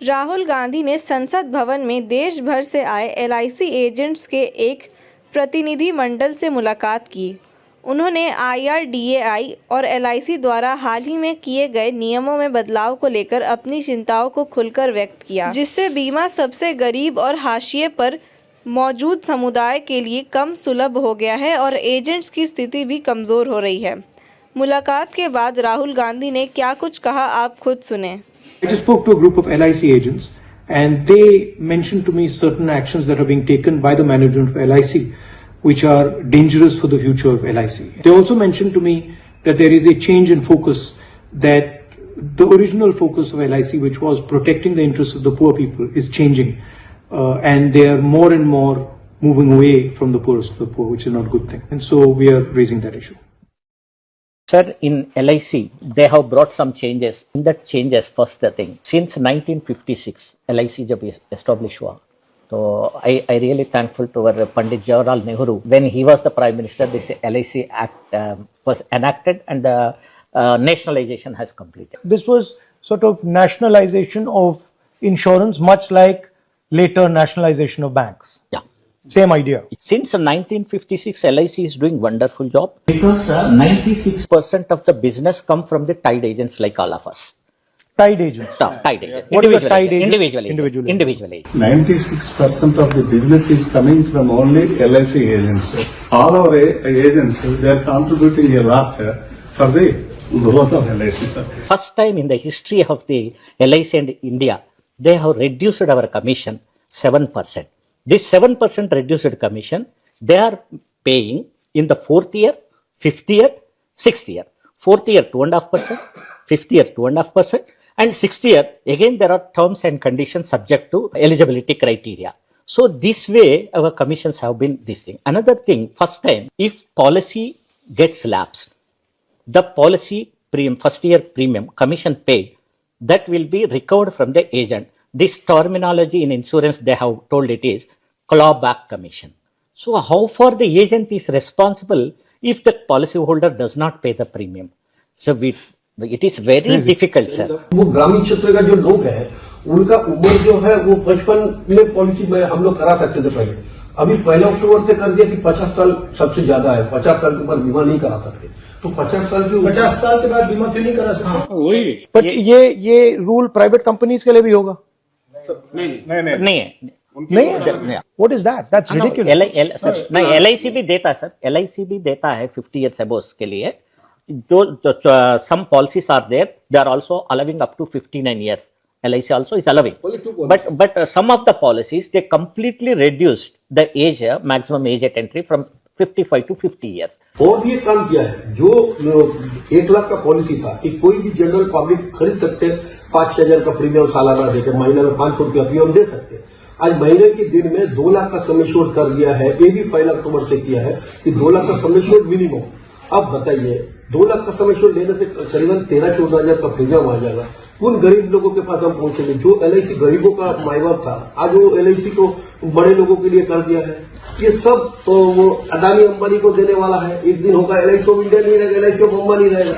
राहुल गांधी ने संसद भवन में देश भर से आए एलआईसी एजेंट्स के एक प्रतिनिधि मंडल से मुलाकात की। उन्होंने IRDAI और एलआईसी द्वारा हाल ही में किए गए नियमों में बदलाव को लेकर अपनी चिंताओं को खुलकर व्यक्त किया, जिससे बीमा सबसे गरीब और हाशिए पर मौजूद समुदाय के लिए कम सुलभ हो गया है और एजेंट्स की स्थिति भी कमज़ोर हो रही है। मुलाकात के बाद राहुल गांधी ने क्या कुछ कहा, आप खुद सुने। I just spoke to a group of LIC agents and they mentioned to me certain actions that are being taken by the management of LIC which are dangerous for the future of LIC. They also mentioned to me that there is a change in focus, that the original focus of LIC, which was protecting the interests of the poor people, is changing and they are more and more moving away from the poorest of the poor, which is not a good thing. And so we are raising that issue. Sir, in LIC, they have brought some changes. In that changes, first the thing, since 1956, LIC जब established हुआ, तो I really thankful to our Pandit Jawaharlal Nehru. When he was the Prime Minister, this LIC Act was enacted and the nationalization has completed. This was sort of nationalization of insurance, much like later nationalization of banks. Yeah. Same idea. Since 1956, LIC is doing wonderful job because 96% of the business come from the tied agents like all of us. Tied agents. Tied agent. What is a tied agent? Individual agent. 96% of the business is coming from only LIC agents. All our agents, they are contributing a lot for the growth of LIC, sir. First time in the history of the LIC and India, they have reduced our commission 7%. This 7% reduced commission, they are paying in the 4th year, 5th year, 6th year. 4th year 2.5%, 5th year 2.5%, and 6th year, again there are terms and conditions subject to eligibility criteria. So this way our commissions have been this thing. Another thing, first time, if policy gets lapsed, the policy premium, first year premium, commission paid, that will be recovered from the agent. This terminology in insurance, they have told it is clawback commission. So how far the agent is responsible if the policyholder does not pay the premium? So it is very difficult, sir. वो ग्रामीण क्षेत्र का जो लोग है, उनका उम्र जो है वो 55 में पॉलिसी में हम लोग करा सकते थे पहले। अभी 1 अक्टूबर से कर दिया कि 50 साल सबसे ज्यादा है, 50 साल के ऊपर बीमा नहीं करा सकते। तो 50 साल के बाद बीमा क्यों नहीं करा सकते? वही। बट ये रूल प्राइवेट कंपनीज के लिए भी होगा? नहीं। What is that? That's ridiculous. नहीं, LIC भी देता है, सर। LIC भी देता है 50 years above के लिए। जो some policies are there, they are also allowing up to 59 years. LIC also is allowing. But some of the policies, they completely reduced the age, maximum age at entry from 55 to 50 years. और भी एक काम किया है, जो 1 लाख का policy था कि कोई भी जनरल पब्लिक खरीद सकते, 5-6 हजार का प्रीमियम सालाना देकर महीने में 500 रुपया प्रीमियम दे सकते। आज महीने के दिन में 2 लाख का सम एश्योर्ड कर दिया है। ये भी 1 अक्टूबर से किया है कि 2 लाख का सम एश्योर्ड मिनिमम। अब बताइए, 2 लाख का सम एश्योर्ड लेने से करीबन 13-14 हजार का प्रीमियम आ जाएगा। उन गरीब लोगों के पास हम पहुंचेंगे। जो LIC गरीबों का माई बाप था, आज वो LIC को बड़े लोगों के लिए कर दिया है। ये सब तो वो अदानी अंबानी को देने वाला है। एक दिन होगा LIC ऑफ इंडिया नहीं रहेगा, LIC ऑफ अंबानी रहेगा।